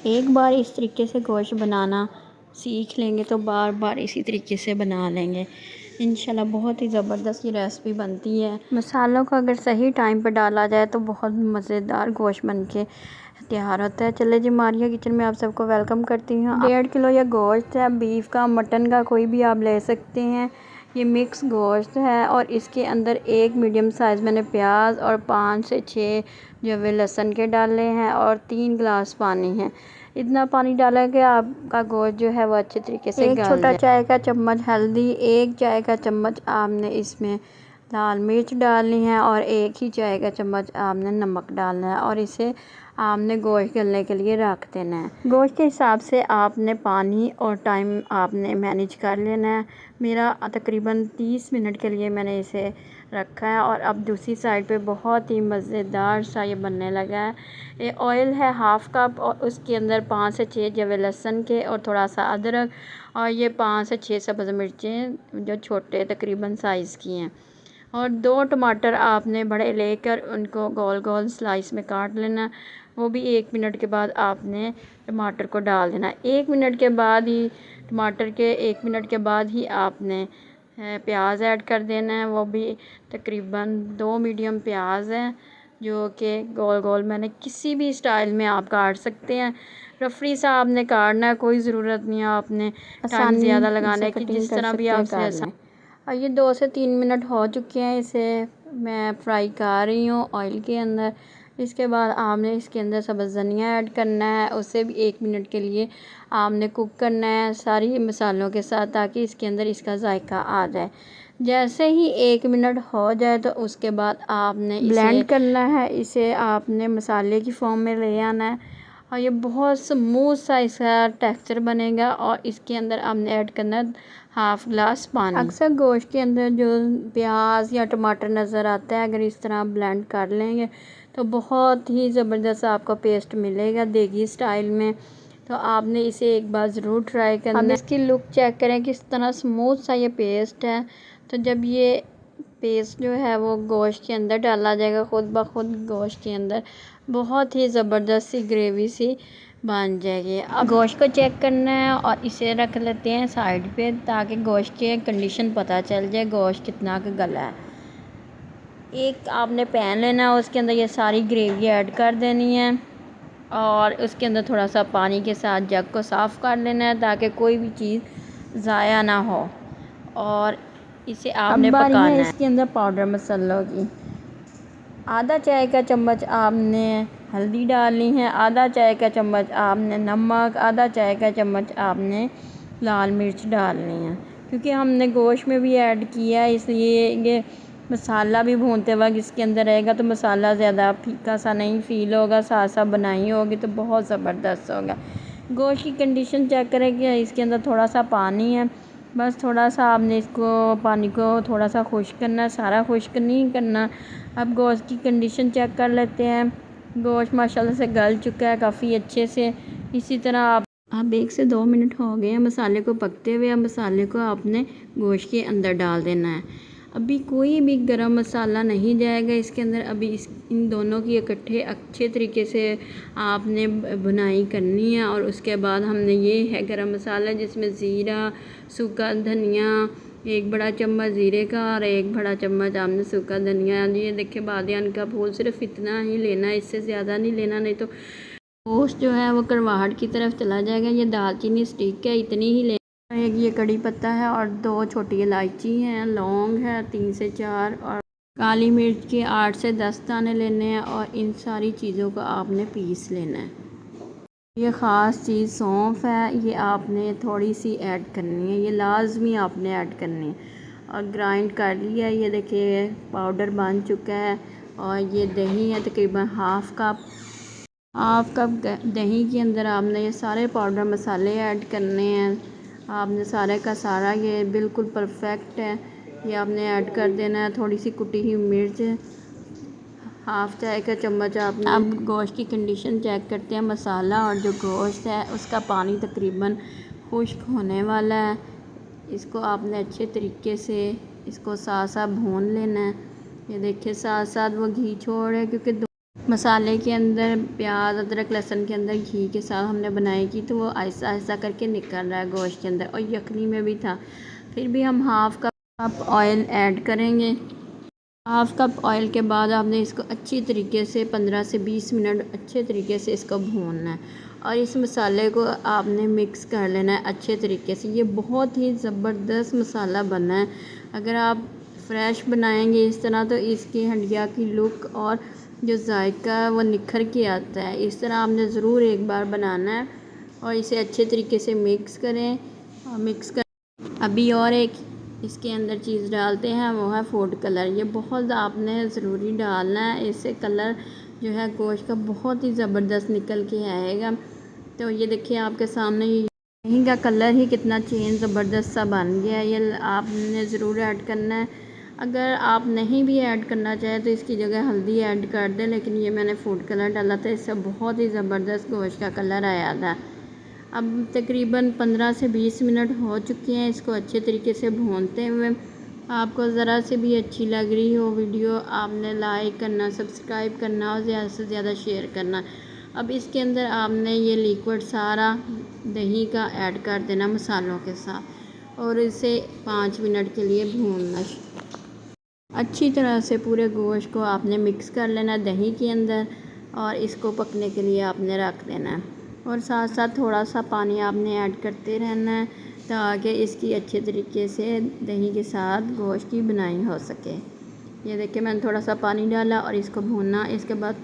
एक बार इस तरीके से गोश्त बनाना सीख लेंगे तो बार बार इसी तरीके से बना लेंगे इंशाल्लाह। बहुत ही ज़बरदस्त ये रेसिपी बनती है। मसालों को अगर सही टाइम पर डाला जाए तो बहुत मज़ेदार गोश्त बन के तैयार होता है। चले जी मारिया किचन में आप सबको वेलकम करती हूँ। 1.5 किलो या गोश्त है, बीफ का, मटन का, कोई भी आप ले सकते हैं। ये मिक्स गोश्त है और इसके अंदर एक मीडियम साइज़ मैंने प्याज और 5 से 6 जो वे लहसुन के डाले हैं और 3 गिलास पानी है। इतना पानी डाला कि आपका गोश्त जो है वो अच्छे तरीके से एक छोटा चाय का चम्मच हल्दी, 1 चाय का चम्मच आपने इसमें लाल मिर्च डालनी है और 1 ही चाय का चम्मच आपने नमक डालना है और इसे आपने गोश्त गलने के लिए रख देना है। गोश्त के हिसाब से आपने पानी और टाइम आपने मैनेज कर लेना है। मेरा तकरीबन 30 मिनट के लिए मैंने इसे रखा है और अब दूसरी साइड पे बहुत ही मज़ेदार सा ये बनने लगा है। ये ऑयल है 1/2 कप और उसके अंदर 5 से 6 जवे लहसुन के और थोड़ा सा अदरक और ये 5 से 6 सब्ज़ मिर्चें जो छोटे तकरीबन साइज़ की हैं और 2 टमाटर आपने बड़े लेकर उनको गोल गोल स्लाइस में काट लेना। वो भी 1 मिनट के बाद आपने टमाटर को डाल देना। 1 मिनट के बाद ही टमाटर के 1 मिनट के बाद ही आपने प्याज ऐड कर देना है। वो भी तकरीबन 2 मीडियम प्याज हैं जो कि गोल गोल मैंने किसी भी स्टाइल में आप काट सकते हैं। रफरी सा आपने काटना है, कोई ज़रूरत नहीं है आपने टाइम ज़्यादा लगाने की, जिस तरह भी आपसे आसान। और ये 2 से 3 मिनट हो चुके हैं, इसे मैं फ्राई कर रही हूँ ऑयल के अंदर। इसके बाद आपने इसके अंदर सब्ज़ धनिया ऐड करना है, उसे भी 1 मिनट के लिए आपने कुक करना है सारी मसालों के साथ ताकि इसके अंदर इसका जायका आ जाए। जैसे ही 1 मिनट हो जाए तो उसके बाद आपने ब्लेंड करना है, इसे आपने मसाले की फॉर्म में ले आना है और ये बहुत स्मूथ सा इसका टेक्सचर बनेगा। और इसके अंदर आपने ऐड करना है 1/2 गिलास पानी। अक्सर गोश्त के अंदर जो प्याज या टमाटर नज़र आता है, अगर इस तरह ब्लेंड कर लेंगे तो बहुत ही ज़बरदस्त आपको पेस्ट मिलेगा देगी स्टाइल में। तो आपने इसे एक बार ज़रूर ट्राई करना। अब इसकी लुक चेक करें किस तरह स्मूथ सा ये पेस्ट है। तो जब ये पेस्ट जो है वो गोश्त के अंदर डाला जाएगा खुद ब खुद गोश्त के अंदर बहुत ही ज़बरदस्त सी ग्रेवी सी बन जाएगी। अब गोश्त को चेक करना है और इसे रख लेते हैं साइड पे ताकि गोश्त की कंडीशन पता चल जाए गोश्त कितना का गला है। एक आपने पैन लेना है, उसके अंदर ये सारी ग्रेवी ऐड कर देनी है और उसके अंदर थोड़ा सा पानी के साथ जग को साफ़ कर लेना है ताकि कोई भी चीज़ ज़ाया ना हो और इसे आपने पकाना है। इसके अंदर पाउडर मसालों की आधा चाय का चम्मच आपने हल्दी डालनी है, आधा चाय का चम्मच आपने नमक, आधा चाय का चम्मच आपने लाल मिर्च डालनी है। क्योंकि हमने गोश्त में भी ऐड किया है इसलिए ये मसाला भी भूनते वक्त इसके अंदर रहेगा तो मसाला ज़्यादा फीका सा नहीं फ़ील होगा, साथ साथ बनाई होगी तो बहुत ज़बरदस्त होगा। गोश्त की कंडीशन चेक करें कि इसके अंदर थोड़ा सा पानी है, बस थोड़ा सा आपने इसको पानी को थोड़ा सा खुश्क करना है, सारा खुश्क नहीं करना। अब गोश्त की कंडीशन चेक कर लेते हैं। गोश्त माशाल्लाह से गल चुका है काफ़ी अच्छे से। इसी तरह आप 1 से 2 मिनट हो गए हैं मसाले को पकते हुए। अब मसाले को आपने गोश्त के अंदर डाल देना है। अभी कोई भी गरम मसाला नहीं जाएगा इसके अंदर। अभी इन दोनों की इकट्ठे अच्छे तरीके से आपने बुनाई करनी है और उसके बाद हमने ये है गरम मसाला जिसमें ज़ीरा, सूखा धनिया, 1 बड़ा चम्मच ज़ीरे का और 1 बड़ा चम्मच आपने सूखा धनिया। ये देखिए बादियान का फूल सिर्फ इतना ही लेना है, इससे ज़्यादा नहीं लेना, नहीं तो गोश्त जो है वो कड़वाहट की तरफ चला जाएगा। ये दालचीनी स्टिक है, इतनी ही लेना। एक ये कड़ी पत्ता है और 2 छोटी इलायची हैं, लौंग है 3 से 4 और काली मिर्च के 8 से 10 दाने लेने हैं और इन सारी चीज़ों को आपने पीस लेना है। ये ख़ास चीज़ सौंफ है, ये आपने थोड़ी सी ऐड करनी है, ये लाजमी आपने ऐड करनी है और ग्राइंड कर लिया है। ये देखिए पाउडर बन चुका है और ये दही है तकरीबन 1/2 कप दही के अंदर आपने ये सारे पाउडर मसाले ऐड करने हैं। आपने सारे का सारा ये बिल्कुल परफेक्ट है, ये आपने ऐड कर देना है। थोड़ी सी कुटी हुई मिर्च, 1/2 चाय का चम्मच आपने। अब गोश्त की कंडीशन चेक करते हैं। मसाला और जो गोश्त है उसका पानी तकरीबन खुश्क होने वाला है। इसको आपने अच्छे तरीके से इसको साथ साथ भून लेना है। ये देखिए साथ साथ वो घी छोड़ है क्योंकि मसाले के अंदर प्याज अदरक लहसुन के अंदर घी के साथ हमने बनाई की, तो वो आहिस्ता आहिस्ता करके निकल रहा है गोश्त के अंदर, और यखनी में भी था। फिर भी हम हाफ़ कप ऑयल ऐड करेंगे। हाफ़ कप ऑयल के बाद आपने इसको अच्छी तरीके से 15 से 20 मिनट अच्छे तरीके से इसको भूनना है, और इस मसाले को आपने मिक्स कर लेना है अच्छे तरीके से। ये बहुत ही ज़बरदस्त मसाला बना है। अगर आप फ्रेश बनाएंगे इस तरह, तो इसकी हंडिया की लुक और जो जायका है वो निखर के आता है। इस तरह आपने ज़रूर एक बार बनाना है, और इसे अच्छे तरीके से मिक्स करें। और मिक्स कर अभी और एक इसके अंदर चीज़ डालते हैं, वो है फूड कलर। ये बहुत आपने ज़रूरी डालना है, इससे कलर जो है गोश्त का बहुत ही ज़बरदस्त निकल के आएगा। तो ये देखिए आपके सामने दही का कलर ही कितना चेंज ज़बरदस्त सा बन गया है। ये आपने ज़रूर ऐड करना है। अगर आप नहीं भी ऐड करना चाहें तो इसकी जगह हल्दी ऐड कर दें, लेकिन ये मैंने फूड कलर डाला था, इससे बहुत ही ज़बरदस्त गोश्त का कलर आया था। अब तकरीबन 15 से 20 मिनट हो चुके हैं इसको अच्छे तरीके से भूनते हुए। आपको ज़रा से भी अच्छी लग रही हो वीडियो, आपने लाइक करना, सब्सक्राइब करना और ज़्यादा से ज़्यादा शेयर करना। अब इसके अंदर आपने ये लिक्विड सारा दही का ऐड कर देना मसालों के साथ, और इसे 5 मिनट के लिए भूनना। अच्छी तरह से पूरे गोश्त को आपने मिक्स कर लेना दही के अंदर, और इसको पकने के लिए आपने रख देना है। और साथ साथ थोड़ा सा पानी आपने ऐड करते रहना है, ताकि इसकी अच्छे तरीके से दही के साथ गोश्त की बनाई हो सके। ये देखिए मैंने थोड़ा सा पानी डाला और इसको भूनना। इसके बाद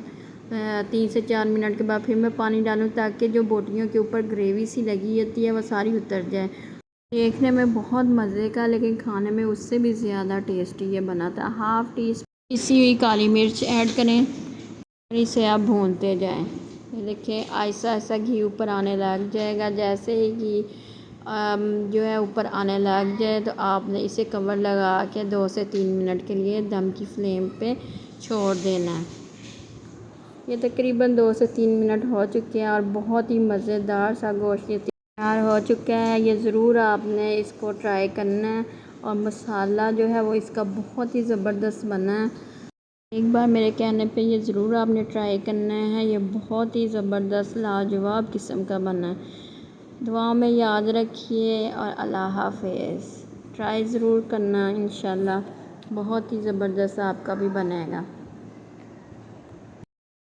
3 से 4 मिनट के बाद फिर मैं पानी डालूँ, ताकि जो बोटियों के ऊपर ग्रेवी सी लगी होती है वो सारी उतर जाए। देखने में बहुत मज़े का, लेकिन खाने में उससे भी ज़्यादा टेस्टी ये बना था। हाफ़ टी स्पून पिसी हुई काली मिर्च ऐड करें, और इसे आप भूनते जाएं। ये देखिए आहिस्ता आहिस्ता घी ऊपर आने लग जाएगा। जैसे ही घी जो है ऊपर आने लग जाए, तो आपने इसे कवर लगा के 2 से 3 मिनट के लिए दम की फ्लेम पे छोड़ देना है। ये तकरीबन 2 से 3 मिनट हो चुके हैं, और बहुत ही मज़ेदार सा गोश्त तैयार हो चुका है। ये ज़रूर आपने इसको ट्राई करना है, और मसाला जो है वो इसका बहुत ही ज़बरदस्त बना है। एक बार मेरे कहने पे ये ज़रूर आपने ट्राई करना है। ये बहुत ही ज़बरदस्त लाजवाब किस्म का बना है। दुआओं में याद रखिए, और अल्लाह हाफ़िज़। ट्राई ज़रूर करना, इंशाल्लाह बहुत ही ज़बरदस्त आपका भी बनेगा।